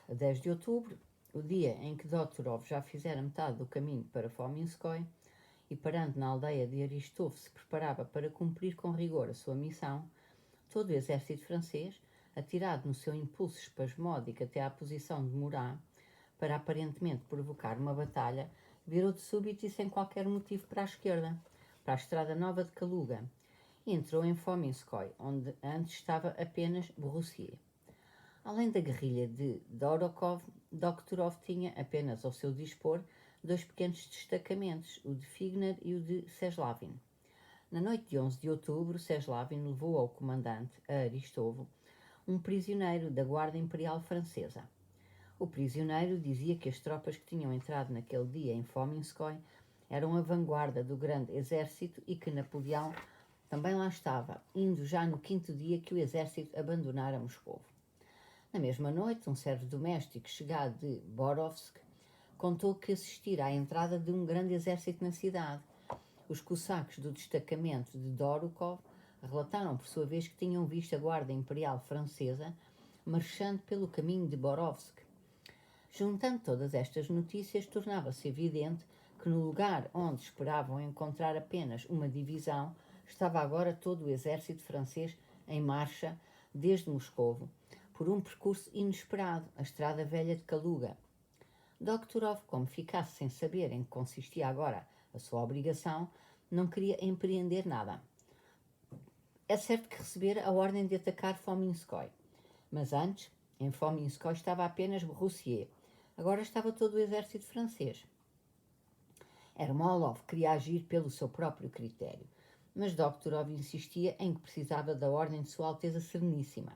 A 10 de outubro, o dia em que Doktorov já fizera metade do caminho para Fominskoy e, parando na aldeia de Aristov, se preparava para cumprir com rigor a sua missão, todo o exército francês, atirado no seu impulso espasmódico até à posição de Murat, para aparentemente provocar uma batalha, virou de súbito e sem qualquer motivo para a esquerda, para a Estrada Nova de Kaluga, e entrou em Fominskoy, onde antes estava apenas Borroussier. Além da guerrilha de Dorokov, Doktorov tinha apenas ao seu dispor dois pequenos destacamentos, o de Figner e o de Seslavin. Na noite de 11 de outubro, Seslavin levou ao comandante, a Aristovo, um prisioneiro da Guarda Imperial Francesa. O prisioneiro dizia que as tropas que tinham entrado naquele dia em Fominskoy eram a vanguarda do grande exército e que Napoleão também lá estava, indo já no quinto dia que o exército abandonara Moscou. Na mesma noite, um servo doméstico chegado de Borovsk contou que assistira à entrada de um grande exército na cidade. Os cossacos do destacamento de Dorokov relataram por sua vez que tinham visto a guarda imperial francesa marchando pelo caminho de Borovsk. Juntando todas estas notícias, tornava-se evidente que no lugar onde esperavam encontrar apenas uma divisão, estava agora todo o exército francês em marcha desde Moscovo, por um percurso inesperado, a Estrada Velha de Kaluga. Doktorov, como ficasse sem saber em que consistia agora a sua obrigação, não queria empreender nada. É certo que recebera a ordem de atacar Fominskoy, mas antes, em Fominskoy estava apenas Borroussier. Agora estava todo o exército francês. Ermolov queria agir pelo seu próprio critério, mas Doktorov insistia em que precisava da ordem de Sua Alteza Sereníssima.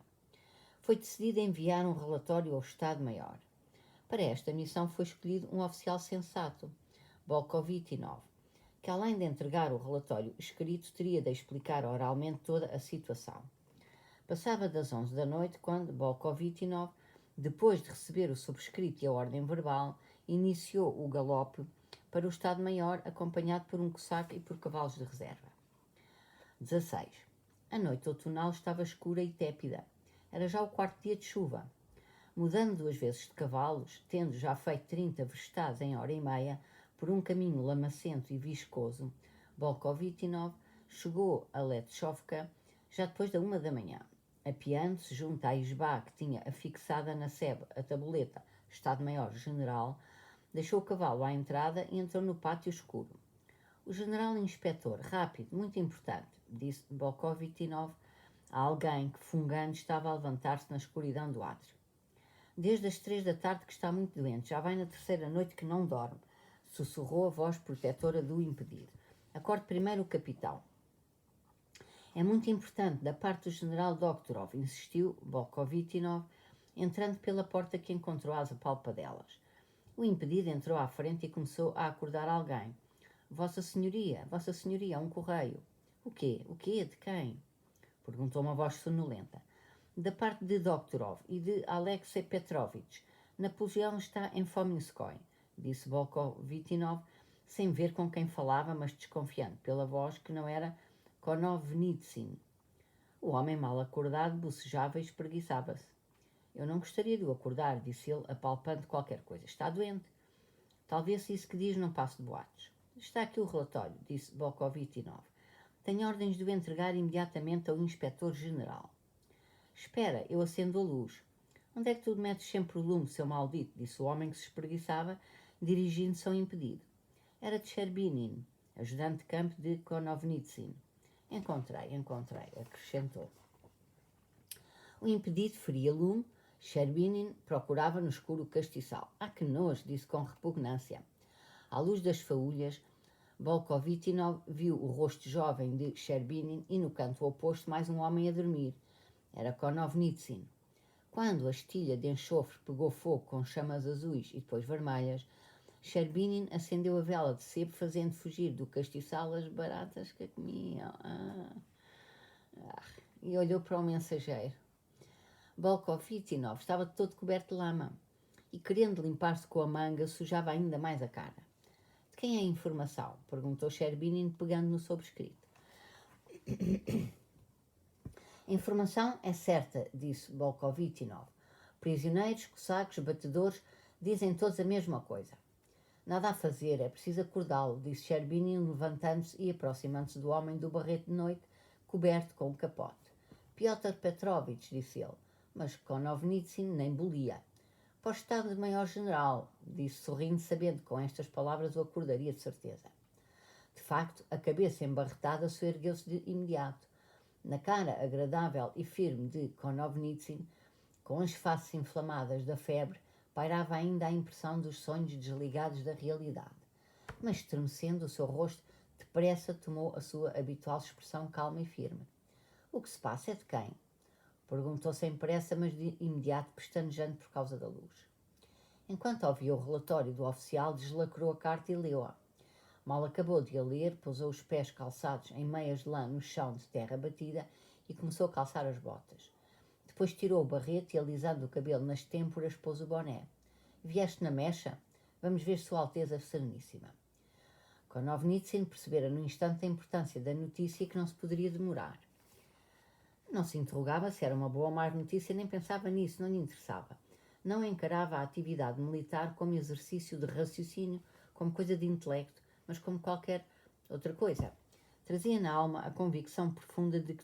Foi decidido enviar um relatório ao Estado-Maior. Para esta missão foi escolhido um oficial sensato, Bolkovitynov, que além de entregar o relatório escrito, teria de explicar oralmente toda a situação. Passava das 11 da noite quando Bolkovitynov, depois de receber o subscrito e a ordem verbal, iniciou o galope para o Estado-Maior, acompanhado por um cossaco e por cavalos de reserva. 16. A noite outonal estava escura e tépida. Era já o quarto dia de chuva. Mudando 2 vezes de cavalos, tendo já feito 30 verstados em hora e meia, por um caminho lamacento e viscoso, Bolkovitynov chegou a Letchovka já depois da 1 da manhã. Apeando-se junto à isbá que tinha afixada na sebe a tabuleta Estado-Maior-General, deixou o cavalo à entrada e entrou no pátio escuro. O general-inspetor, rápido, muito importante, disse Bolkovitynov a alguém que, fungando, estava a levantar-se na escuridão do átrio. Desde as 3 da tarde que está muito doente, já vai na terceira noite que não dorme, sussurrou a voz protetora do impedido. Acorde primeiro o capitão. É muito importante, da parte do general Doktorov, insistiu Bolkovitynov, entrando pela porta que encontrou às apalpadelas. O impedido entrou à frente e começou a acordar alguém. Vossa Senhoria, um correio. O quê? O quê? De quem? Perguntou uma voz sonolenta. Da parte de Doktorov e de Alexei Petrovich. Napoleão está em Fominskoy, disse Bolkovitynov, sem ver com quem falava, mas desconfiando pela voz que não era Konovnitsyn. O homem mal acordado bocejava e espreguiçava-se. Eu não gostaria de o acordar, disse ele, apalpando qualquer coisa. Está doente. Talvez isso que diz não passe de boatos. Está aqui o relatório, disse Bolkovitynov. Tenho ordens de o entregar imediatamente ao inspetor-general. Espera, eu acendo a luz. Onde é que tu metes sempre o lume, seu maldito? Disse o homem que se espreguiçava, dirigindo-se ao impedido. Era de Sherbinin, ajudante de campo de Konovnitsyn. Encontrei, acrescentou. O impedido feria lume. Sherbinin procurava no escuro o castiçal. Ah, que nojo, disse com repugnância. À luz das faúlhas, Bolkovitynov viu o rosto jovem de Sherbinin e no canto oposto mais um homem a dormir. Era Konovnitsyn. Quando a estilha de enxofre pegou fogo com chamas azuis e depois vermelhas, Sherbinin acendeu a vela de sebo, fazendo fugir do castiçal as baratas que a comiam. E olhou para o mensageiro. Bolkovitynov estava todo coberto de lama e, querendo limpar-se com a manga, sujava ainda mais a cara. De quem é a informação? Perguntou Sherbinin, pegando no sobrescrito. A informação é certa, disse Bolkovitynov. Prisioneiros, cossacos, batedores, dizem todos a mesma coisa. Nada a fazer, é preciso acordá-lo, disse Cherubini, levantando-se e aproximando-se do homem do barrete de noite, coberto com o capote. Piotr Petrovich, disse ele, mas Konovnitsyn nem bolia. Para o Estado-Maior-General, disse sorrindo, sabendo que com estas palavras o acordaria de certeza. De facto, a cabeça embarretada soergueu-se de imediato. Na cara agradável e firme de Konovnitsyn, com as faces inflamadas da febre, pairava ainda a impressão dos sonhos desligados da realidade. Mas, estremecendo, o seu rosto depressa tomou a sua habitual expressão calma e firme. O que se passa é de quem? Perguntou sem pressa, mas de imediato pestanejando por causa da luz. Enquanto ouvia o relatório do oficial, deslacrou a carta e leu-a. Mal acabou de a ler, pousou os pés calçados em meias de lã no chão de terra batida e começou a calçar as botas. Depois tirou o barrete e, alisando o cabelo nas têmporas, pôs o boné. Vieste na mecha? Vamos ver Sua Alteza Sereníssima. Konovnitsyn percebera no instante a importância da notícia e que não se poderia demorar. Não se interrogava se era uma boa ou má notícia, nem pensava nisso, não lhe interessava. Não encarava a atividade militar como exercício de raciocínio, como coisa de intelecto, mas como qualquer outra coisa. Trazia na alma a convicção profunda de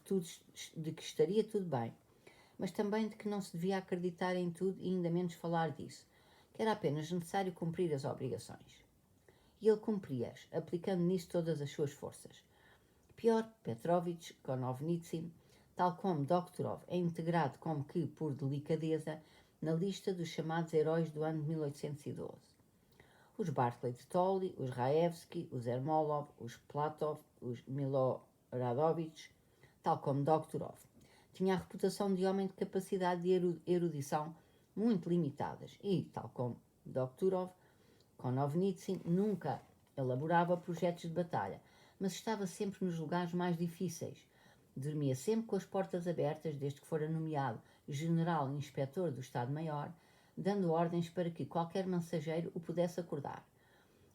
que estaria tudo bem, mas também de que não se devia acreditar em tudo e ainda menos falar disso, que era apenas necessário cumprir as obrigações. E ele cumpria-as, aplicando nisso todas as suas forças. Piotr Petrovich Konovnitsyn, tal como Doktorov, é integrado como que, por delicadeza, na lista dos chamados heróis do ano de 1812. Os Barclay de Tolly, os Raevski, os Ermolov, os Platov, os Miloradovich, tal como Doktorov. Tinha a reputação de homem de capacidade de erudição muito limitadas e, tal como Doktorov, Konovnitsyn nunca elaborava projetos de batalha, mas estava sempre nos lugares mais difíceis. Dormia sempre com as portas abertas desde que fora nomeado general-inspetor do Estado-Maior, dando ordens para que qualquer mensageiro o pudesse acordar.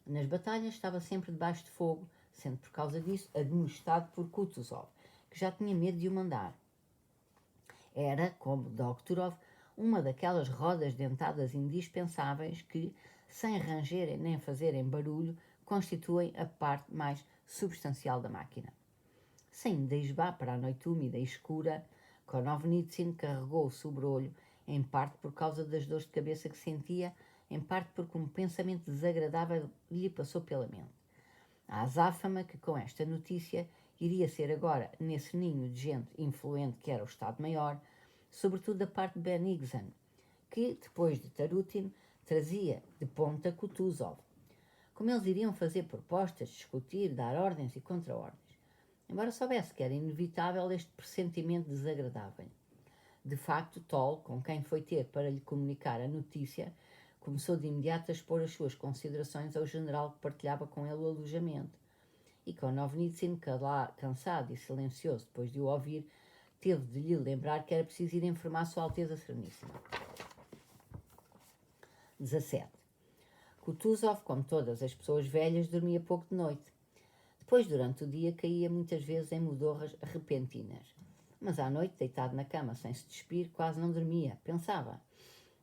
Nas batalhas estava sempre debaixo de fogo, sendo por causa disso admoestado por Kutuzov, que já tinha medo de o mandar. Era, como Doktorov, uma daquelas rodas dentadas indispensáveis que, sem rangerem nem fazerem barulho, constituem a parte mais substancial da máquina. Saindo da isbá para a noite úmida e escura, Konovnitsyn carregou o sobrolho, em parte por causa das dores de cabeça que sentia, em parte porque um pensamento desagradável lhe passou pela mente. A azáfama que com esta notícia iria ser agora nesse ninho de gente influente que era o Estado-Maior, sobretudo da parte de Bennigsen, que, depois de Tarutin, trazia de ponta Kutuzov. Como eles iriam fazer propostas, discutir, dar ordens e contra-ordens. Embora soubesse que era inevitável este pressentimento desagradável. De facto, Toll, com quem foi ter para lhe comunicar a notícia, começou de imediato a expor as suas considerações ao general que partilhava com ele o alojamento. E Konovnitsyn, cansado e silencioso depois de o ouvir, teve de lhe lembrar que era preciso ir informar Sua Alteza Sereníssima. 17. Kutuzov, como todas as pessoas velhas, dormia pouco de noite. Depois, durante o dia, caía muitas vezes em modorras repentinas. Mas à noite, deitado na cama sem se despir, quase não dormia, pensava.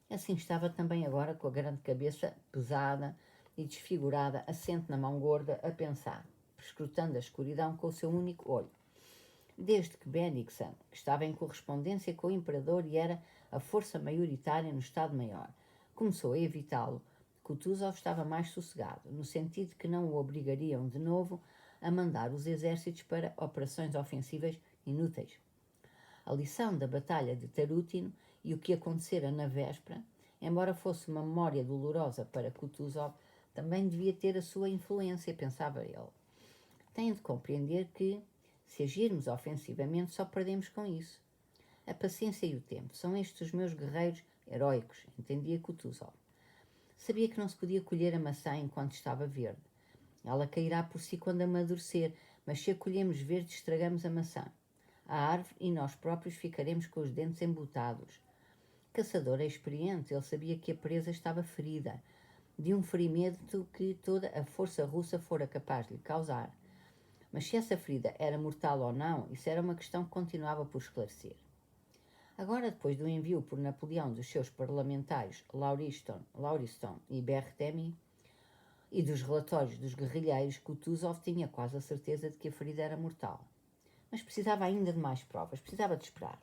Assim estava também agora, com a grande cabeça pesada e desfigurada, assente na mão gorda, a pensar, prescrutando a escuridão com o seu único olho. Desde que Bennigsen, que estava em correspondência com o imperador e era a força maioritária no Estado-Maior, começou a evitá-lo, Kutuzov estava mais sossegado, no sentido de que não o obrigariam de novo a mandar os exércitos para operações ofensivas inúteis. A lição da batalha de Tarutin e o que acontecera na véspera, embora fosse uma memória dolorosa para Kutuzov, também devia ter a sua influência, pensava ele. Tem de compreender que, se agirmos ofensivamente, só perdemos com isso. A paciência e o tempo são estes os meus guerreiros heróicos, entendia Kutuzov. Sabia que não se podia colher a maçã enquanto estava verde. Ela cairá por si quando amadurecer, mas se a colhemos verde, estragamos a maçã. A árvore e nós próprios ficaremos com os dentes embutados. Caçador experiente, ele sabia que a presa estava ferida, de um ferimento que toda a força russa fora capaz de lhe causar. Mas se essa ferida era mortal ou não, isso era uma questão que continuava por esclarecer. Agora, depois do envio por Napoleão dos seus parlamentários Lauriston e Berthemy e dos relatórios dos guerrilheiros, Kutuzov tinha quase a certeza de que a ferida era mortal. Mas precisava ainda de mais provas, precisava de esperar.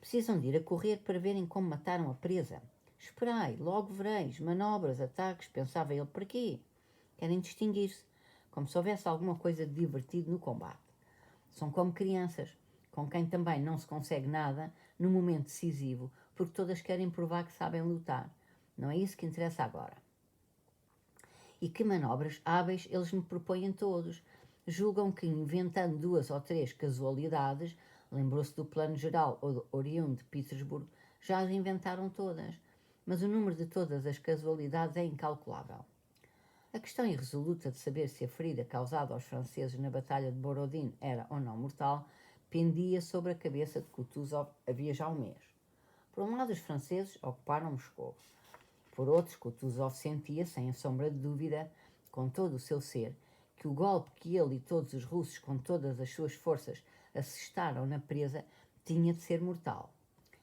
Precisam de ir a correr para verem como mataram a presa. Esperai, logo vereis, manobras, ataques, pensava ele, para quê? Querem distinguir-se, como se houvesse alguma coisa de divertido no combate. São como crianças, com quem também não se consegue nada no momento decisivo, porque todas querem provar que sabem lutar. Não é isso que interessa agora. E que manobras hábeis eles me propõem todos. Julgam que, inventando 2 ou 3 casualidades, lembrou-se do plano geral oriundo de Petersburgo, já as inventaram todas. Mas o número de todas as casualidades é incalculável. A questão irresoluta de saber se a ferida causada aos franceses na Batalha de Borodin era ou não mortal pendia sobre a cabeça de Kutuzov havia já um mês. Por um lado, os franceses ocuparam Moscou. Por outro, Kutuzov sentia, sem a sombra de dúvida, com todo o seu ser, que o golpe que ele e todos os russos, com todas as suas forças, assestaram na presa, tinha de ser mortal.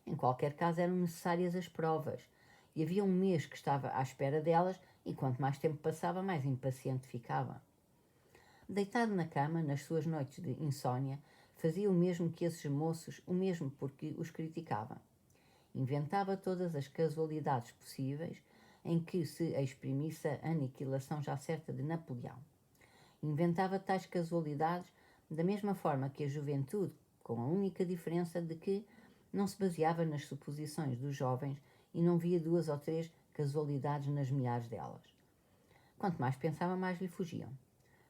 Em qualquer caso, eram necessárias as provas, e havia um mês que estava à espera delas, e quanto mais tempo passava, mais impaciente ficava. Deitado na cama, nas suas noites de insônia, fazia o mesmo que esses moços, o mesmo porque os criticava. Inventava todas as casualidades possíveis em que se exprimisse a aniquilação já certa de Napoleão. Inventava tais casualidades da mesma forma que a juventude, com a única diferença de que não se baseava nas suposições dos jovens e não via 2 ou 3 casualidades nas milhares delas. Quanto mais pensava, mais lhe fugiam.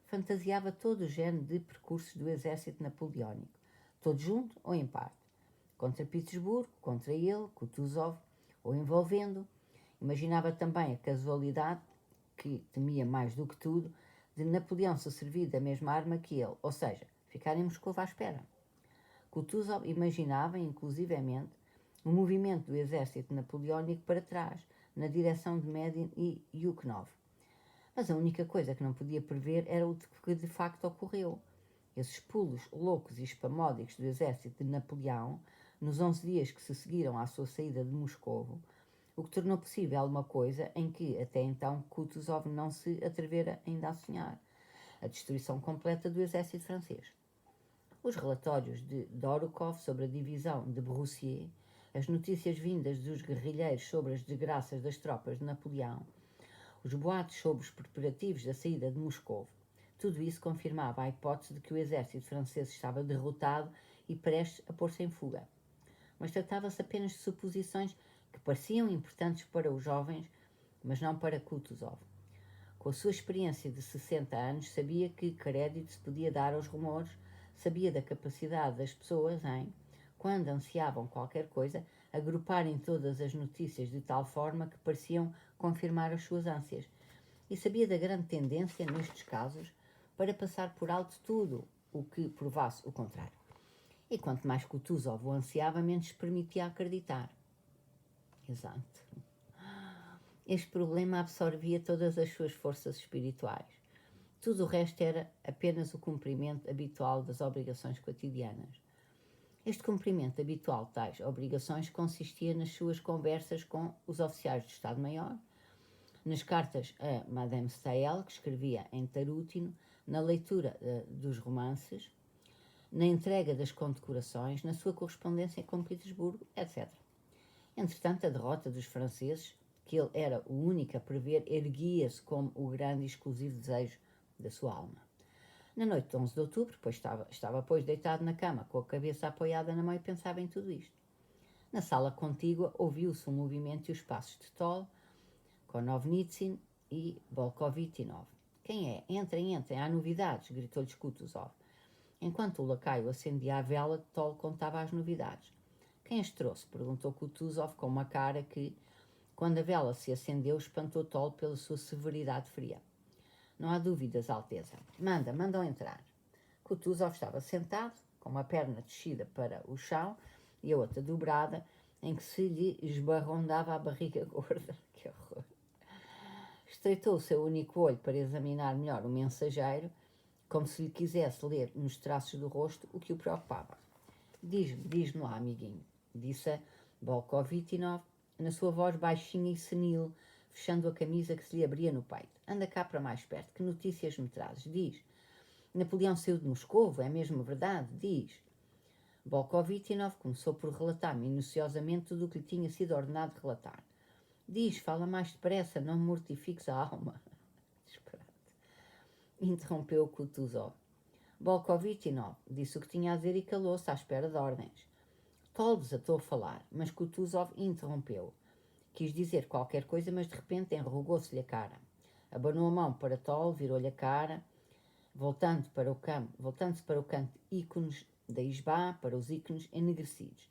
Fantasiava todo o género de percursos do exército napoleónico, todo junto ou em parte. Contra Petersburgo, contra ele, Kutuzov, ou envolvendo. Imaginava também a casualidade, que temia mais do que tudo, de Napoleão se servir da mesma arma que ele, ou seja, ficar em Moscou à espera. Kutuzov imaginava, inclusivamente, o movimento do exército napoleónico para trás, na direção de Medin e Yukhnov. Mas a única coisa que não podia prever era o que de facto ocorreu. Esses pulos loucos e espamódicos do exército de Napoleão, nos 11 dias que se seguiram à sua saída de Moscovo, o que tornou possível uma coisa em que, até então, Kutuzov não se atrevera ainda a sonhar: a destruição completa do exército francês. Os relatórios de Dorokov sobre a divisão de Broussier, as notícias vindas dos guerrilheiros sobre as desgraças das tropas de Napoleão, os boatos sobre os preparativos da saída de Moscou, tudo isso confirmava a hipótese de que o exército francês estava derrotado e prestes a pôr-se em fuga. Mas tratava-se apenas de suposições que pareciam importantes para os jovens, mas não para Kutuzov. Com a sua experiência de 60 anos, sabia que crédito se podia dar aos rumores, sabia da capacidade das pessoas em, quando ansiavam qualquer coisa, agruparem todas as notícias de tal forma que pareciam confirmar as suas ânsias. E sabia da grande tendência, nestes casos, para passar por alto tudo o que provasse o contrário. E quanto mais Kutuzov o ansiava, menos se permitia acreditar. Exato. Este problema absorvia todas as suas forças espirituais. Tudo o resto era apenas o cumprimento habitual das obrigações cotidianas. Este cumprimento habitual de tais obrigações consistia nas suas conversas com os oficiais do Estado-Maior, nas cartas a Madame Staël, que escrevia em tarútino, na leitura dos romances, na entrega das condecorações, na sua correspondência com Petersburgo, etc. Entretanto, a derrota dos franceses, que ele era o único a prever, erguia-se como o grande e exclusivo desejo da sua alma. Na noite de 11 de outubro, estava pois deitado na cama, com a cabeça apoiada na mão e pensava em tudo isto. Na sala contígua ouviu-se um movimento e os passos de Toll, Konovnitsyn e Bolkovitynov. Quem é? Entrem, há novidades, gritou-lhes Kutuzov. Enquanto o lacaio acendia a vela, Toll contava as novidades. Quem as trouxe? Perguntou Kutuzov com uma cara que, quando a vela se acendeu, espantou Toll pela sua severidade fria. Não há dúvidas, Alteza. Mandam entrar. Kutuzov estava sentado, com uma perna descida para o chão e a outra dobrada, em que se lhe esbarrondava a barriga gorda. Que horror! Estreitou o seu único olho para examinar melhor o mensageiro, como se lhe quisesse ler nos traços do rosto o que o preocupava. Diz-me lá, amiguinho. disse a Bolkovitchinov, na sua voz baixinha e senil, fechando a camisa que se lhe abria no peito. Anda cá para mais perto, que notícias me trazes? Diz. Napoleão saiu de Moscovo, é mesmo verdade? Diz. Bolkovitchinov começou por relatar minuciosamente tudo o que lhe tinha sido ordenado relatar. Diz, fala mais depressa, não me mortifiques a alma. Desesperado. Interrompeu Kutuzov. Bolkovitchinov disse o que tinha a dizer e calou-se à espera de ordens. Toll desatou a falar, mas Kutuzov interrompeu. Quis dizer qualquer coisa, mas de repente enrugou-se-lhe a cara. Abanou a mão para Toll, virou-lhe a cara, voltando-se para o canto ícones da isbá, para os ícones enegrecidos.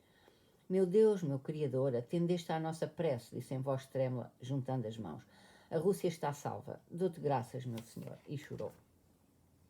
Meu Deus, meu Criador, atendeste à nossa prece, disse em voz trêmula, juntando as mãos. A Rússia está salva. Dou-te graças, meu senhor. E chorou.